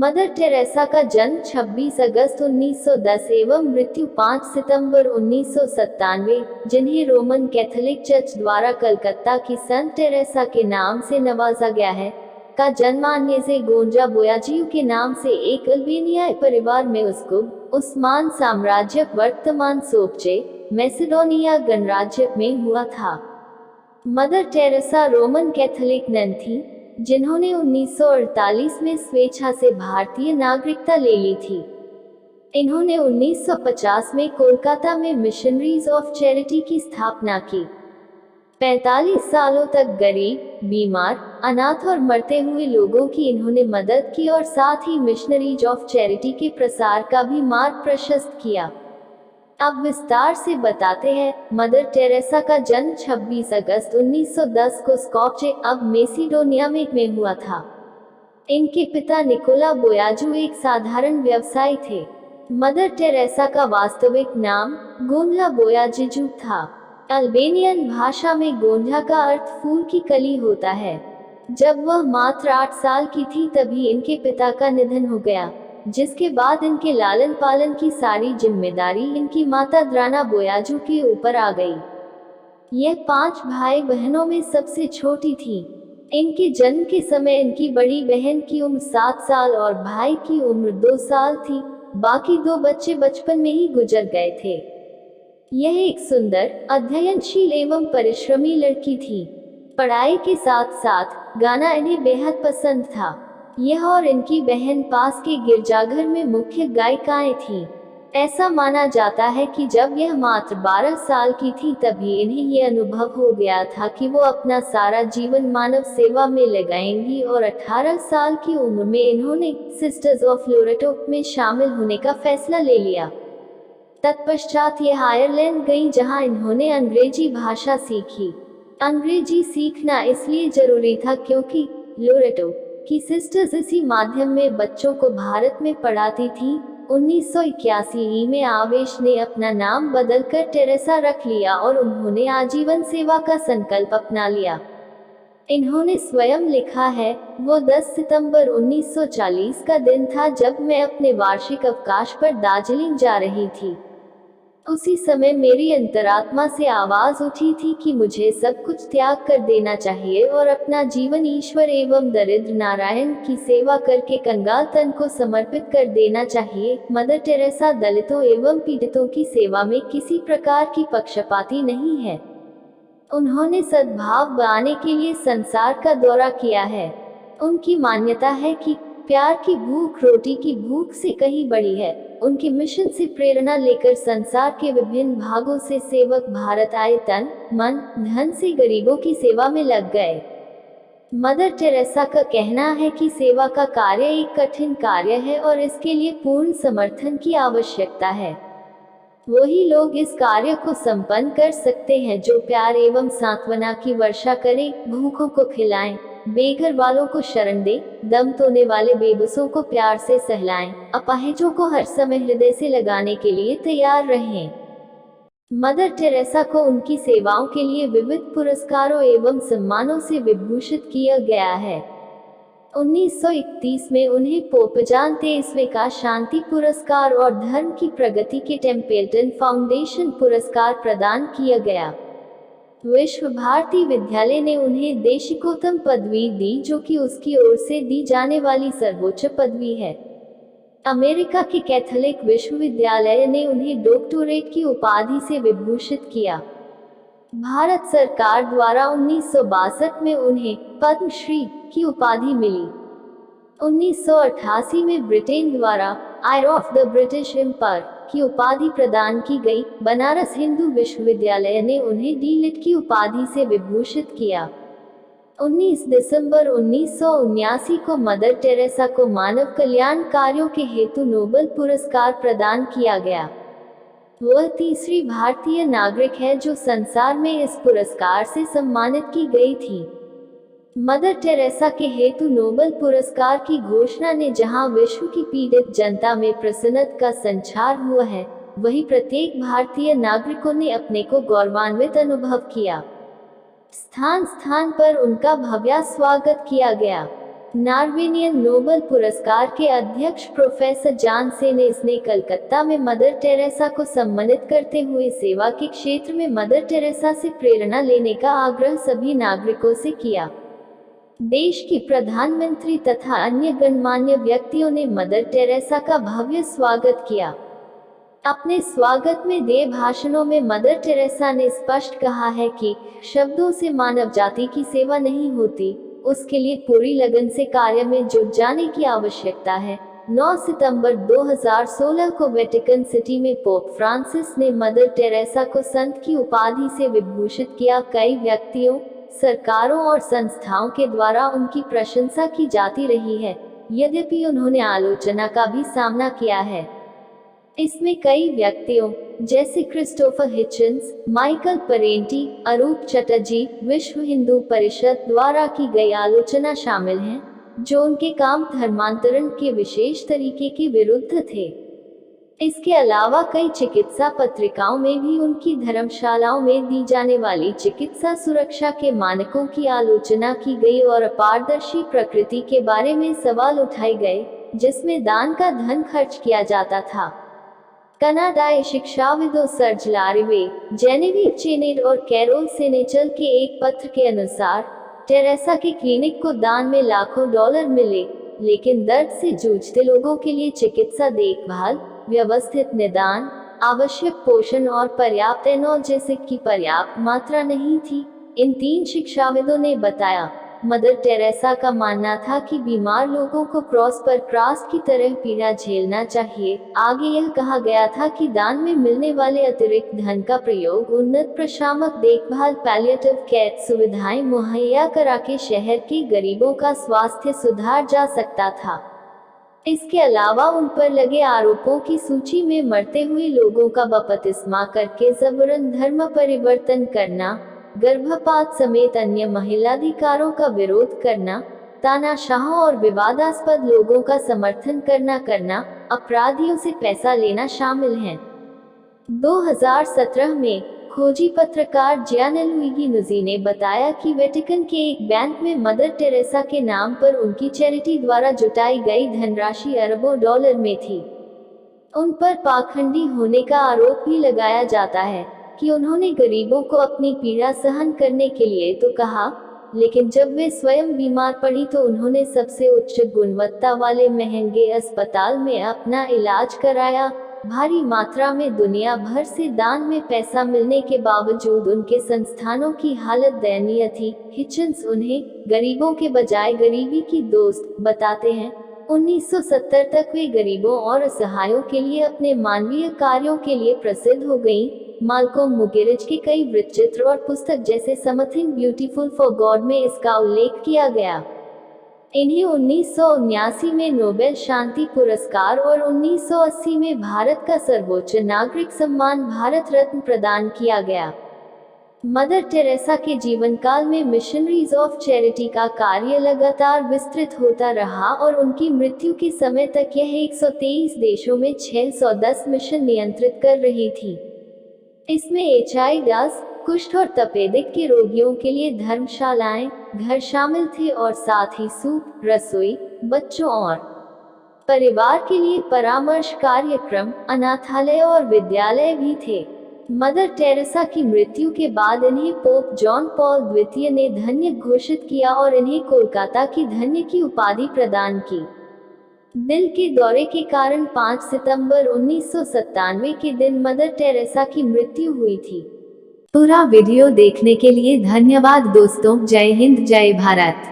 Mother Teresa का जन्म 26 अगस्त 1910 एवं मृत्यु 5 सितंबर 1997, जिन्हें रोमन कैथोलिक चर्च द्वारा कलकत्ता की संत टेरेसा के नाम से नवाजा गया है, का जन्म आन्येजे गोंजा बोयाजियो के नाम से एक अल्बेनियाई परिवार में उस्मान साम्राज्य वर्तमान सोपचे, मैसेडोनिया गणराज्य में हुआ था। Mother Teresa Roman Catholic nun थी, जिन्होंने 1948 में स्वेच्छा से भारतीय नागरिकता ले ली थी। इन्होंने 1950 में कोलकाता में मिशनरीज ऑफ चैरिटी की स्थापना की। 45 सालों तक गरीब, बीमार, अनाथ और मरते हुए लोगों की इन्होंने मदद की और साथ ही मिशनरीज ऑफ चैरिटी के प्रसार का भी मार्ग प्रशस्त किया। अब विस्तार से बताते हैं। मदर टेरेसा का जन्म 26 अगस्त 1910 को स्कॉप्जे, अब मैसेडोनिया में हुआ था। इनके पिता निकोला बोयाजू एक साधारण व्यवसायी थे। मदर टेरेसा का वास्तविक नाम गोंजा बोयाजिजू था। अल्बेनियन भाषा में गोंजा का अर्थ फूल की कली होता है। जब वह मात्र 8 साल की थी तभी इनके पिता का निधन हो गया, जिसके बाद इनके लालन पालन की सारी जिम्मेदारी इनकी माता द्राना बोयाजू के ऊपर आ गई। यह 5 भाई बहनों में सबसे छोटी थी। इनके जन्म के समय इनकी बड़ी बहन की उम्र 7 साल और भाई की उम्र 2 साल थी। बाकी 2 बच्चे बचपन में ही गुजर गए थे। यह एक सुंदर, अध्ययनशील एवं परिश्रमी लड़की थी। पढ़ाई के साथ साथ गाना इन्हें बेहद पसंद था। यह और इनकी बहन पास के गिरजाघर में मुख्य गायिकाएं थीं। ऐसा माना जाता है कि जब यह मात्र 12 साल की थी तभी इन्हें यह अनुभव हो गया था कि वो अपना सारा जीवन मानव सेवा में लगाएंगी और 18 साल की उम्र में इन्होंने सिस्टर्स ऑफ लोरेटो में शामिल होने का फैसला ले लिया। तत्पश्चात यह आयरलैंड गईं, जहां इन्होंने अंग्रेजी भाषा सीखी। अंग्रेजी सीखना इसलिए जरूरी था क्योंकि लोरेटो की सिस्टर्स इसी माध्यम में बच्चों को भारत में पढ़ाती थी। 1981 में आवेश ने अपना नाम बदलकर टेरेसा रख लिया और उन्होंने आजीवन सेवा का संकल्प अपना लिया। इन्होंने स्वयं लिखा है, वो 10 सितंबर 1940 का दिन था जब मैं अपने वार्षिक अवकाश पर दार्जिलिंग जा रही थी। उसी समय मेरी अंतरात्मा से आवाज उठी थी कि मुझे सब कुछ त्याग कर देना चाहिए और अपना जीवन ईश्वर एवं दरिद्र नारायण की सेवा करके कंगाल तन को समर्पित कर देना चाहिए। मदर टेरेसा दलितों एवं पीड़ितों की सेवा में किसी प्रकार की पक्षपाती नहीं है। उन्होंने सद्भाव बनाने के लिए संसार का दौरा किया है। उनकी मान्यता है कि प्यार की भूख रोटी की भूख से कहीं बड़ी है। उनके मिशन से प्रेरणा लेकर संसार के विभिन्न भागों से सेवक भारत आए, तन मन धन से गरीबों की सेवा में लग गए। मदर टेरेसा का कहना है कि सेवा का कार्य एक कठिन कार्य है और इसके लिए पूर्ण समर्थन की आवश्यकता है। वही लोग इस कार्य को संपन्न कर सकते हैं जो प्यार एवं सांत्वना की वर्षा करें, भूखों को खिलाएं, बेघर वालों को शरण दे, दम तोड़ने वाले बेबसों को प्यार से सहलाएं, अपाहिजों को हर समय हृदय से लगाने के लिए तैयार रहें। मदर टेरेसा को उनकी सेवाओं के लिए विविध पुरस्कारों एवं सम्मानों से विभूषित किया गया है। 1931 में उन्हें पोप जॉन 23वें का शांति पुरस्कार और धर्म की प्रगति के टेम्पल्टन फाउंडेशन पुरस्कार प्रदान किया गया। विश्व भारती विद्यालय ने उन्हें देशिकोत्तम पदवी दी, जो कि उसकी ओर से दी जाने वाली सर्वोच्च पदवी है। अमेरिका के कैथोलिक विश्वविद्यालय ने उन्हें डॉक्टरेट की उपाधि से विभूषित किया। भारत सरकार द्वारा 1962 में उन्हें पद्मश्री की उपाधि मिली। 1988 में ब्रिटेन द्वारा आयर ऑफ द ब्रिटिश एम्पायर की उपाधि प्रदान की गई। बनारस हिंदू विश्वविद्यालय ने उन्हें डीलिट की उपाधि से विभूषित किया। 19 दिसंबर 1979 को मदर टेरेसा को मानव कल्याण कार्यों के हेतु नोबेल पुरस्कार प्रदान किया गया। वह तीसरी भारतीय नागरिक है जो संसार में इस पुरस्कार से सम्मानित की गई थी। मदर टेरेसा के हेतु नोबेल पुरस्कार की घोषणा ने जहां विश्व की पीड़ित जनता में प्रसन्नता का संचार हुआ है, वहीं प्रत्येक भारतीय नागरिकों ने अपने को गौरवान्वित अनुभव किया। स्थान स्थान पर उनका भव्य स्वागत किया गया। नॉर्वेनियन नोबेल पुरस्कार के अध्यक्ष प्रोफेसर जॉन सेनेस ने कलकत्ता में मदर टेरेसा को सम्मानित करते हुए सेवा के क्षेत्र में मदर टेरेसा से प्रेरणा लेने का आग्रह सभी नागरिकों से किया। देश की प्रधानमंत्री तथा अन्य गणमान्य व्यक्तियों ने मदर टेरेसा का भव्य स्वागत किया। अपने स्वागत में दिए भाषणों में मदर टेरेसा ने स्पष्ट कहा है कि शब्दों से मानव जाति की सेवा नहीं होती, उसके लिए पूरी लगन से कार्य में जुट जाने की आवश्यकता है। 9 सितंबर 2016 को वेटिकन सिटी में पोप फ्रांसिस ने मदर टेरेसा को संत की उपाधि से विभूषित किया। कई व्यक्तियों, सरकारों और संस्थाओं के द्वारा उनकी प्रशंसा की जाती रही है, यद्यपि उन्होंने आलोचना का भी सामना किया है। इसमें कई व्यक्तियों जैसे क्रिस्टोफर हिचन्स, माइकल पेरेंटी, अरूप चटर्जी, विश्व हिंदू परिषद द्वारा की गई आलोचना शामिल हैं, जो उनके काम धर्मांतरण के विशेष तरीके के विरुद्ध थे। इसके अलावा कई चिकित्सा पत्रिकाओं में भी उनकी धर्मशालाओं में दी जाने वाली चिकित्सा सुरक्षा के मानकों की आलोचना की गई और अपारदर्शी प्रकृति के बारे में सवाल उठाए गए, जिसमें दान का धन खर्च किया जाता था। कनाडाई शिक्षाविदों सर्ज लारिवे, जेनेविव चेनेट और कैरोल सेनेचल के एक पत्र के अनुसार टेरेसा के क्लिनिक को दान में लाखों डॉलर मिले, लेकिन दर्द से जूझते लोगों के लिए चिकित्सा देखभाल, व्यवस्थित निदान, आवश्यक पोषण और पर्याप्त एनाल्जेसिक की पर्याप्त मात्रा नहीं थी। इन 3 शिक्षाविदों ने बताया। मदर टेरेसा का मानना था कि बीमार लोगों को क्रॉस पर क्रास की तरह पीड़ा झेलना चाहिए। आगे यह कहा गया था कि दान में मिलने वाले अतिरिक्त धन का प्रयोग उन्नत प्रशामक देखभाल, पैलिएटिव केयर सुविधाएं मुहैया करा के शहर के गरीबों का स्वास्थ्य सुधार जा सकता था। इसके अलावा उन पर लगे आरोपों की सूची में मरते हुए लोगों का बपतिस्मा करके जबरन धर्म परिवर्तन करना, गर्भपात समेत अन्य महिलाधिकारों का विरोध करना, तानाशाह और विवादास्पद लोगों का समर्थन करना, अपराधियों से पैसा लेना शामिल हैं। 2017 में खोजी पत्रकार जियानलुइगी नुजी ने बताया कि वेटिकन के एक बैंक में मदर टेरेसा के नाम पर उनकी चैरिटी द्वारा जुटाई गई धनराशि अरबों डॉलर में थी। उन पर पाखंडी होने का आरोप भी लगाया जाता है कि उन्होंने गरीबों को अपनी पीड़ा सहन करने के लिए तो कहा, लेकिन जब वे स्वयं बीमार पड़ी तो उन्होंने सबसे उच्च गुणवत्ता वाले महंगे अस्पताल में अपना इलाज कराया। भारी मात्रा में दुनिया भर से दान में पैसा मिलने के बावजूद उनके संस्थानों की हालत दयनीय थी। हिचन्स उन्हें गरीबों के बजाय गरीबी की दोस्त बताते हैं। 1970 तक वे गरीबों और असहायों के लिए अपने मानवीय कार्यों के लिए प्रसिद्ध हो गईं। माल्कोम मुगिरिज के कई वृत्तचित्र और पुस्तक जैसे समथिंग ब्यूटीफुल फॉर गॉड में इसका उल्लेख किया गया। इन्हें 1979 में नोबेल शांति पुरस्कार और 1980 में भारत का सर्वोच्च नागरिक सम्मान भारत रत्न प्रदान किया गया। मदर टेरेसा के जीवन काल में मिशनरीज ऑफ चैरिटी का कार्य लगातार विस्तृत होता रहा और उनकी मृत्यु के समय तक यह 123 देशों में 610 मिशन नियंत्रित कर रही थी। इसमें HIV, कुष्ठ और तपेदिक के रोगियों के लिए धर्मशालाएं, घर शामिल थे और साथ ही सूप, रसोई, बच्चों और परिवार के लिए परामर्श कार्यक्रम, अनाथालय और विद्यालय भी थे। मदर टेरेसा की मृत्यु के बाद इन्हें पोप जॉन पॉल द्वितीय ने धन्य घोषित किया और इन्हें कोलकाता की धन्य की उपाधि प्रदान की। दिल के दौरे के कारण 5 सितंबर 1997 के दिन मदर टेरेसा की मृत्यु हुई थी। पूरा वीडियो देखने के लिए धन्यवाद दोस्तों। जय हिंद, जय भारत।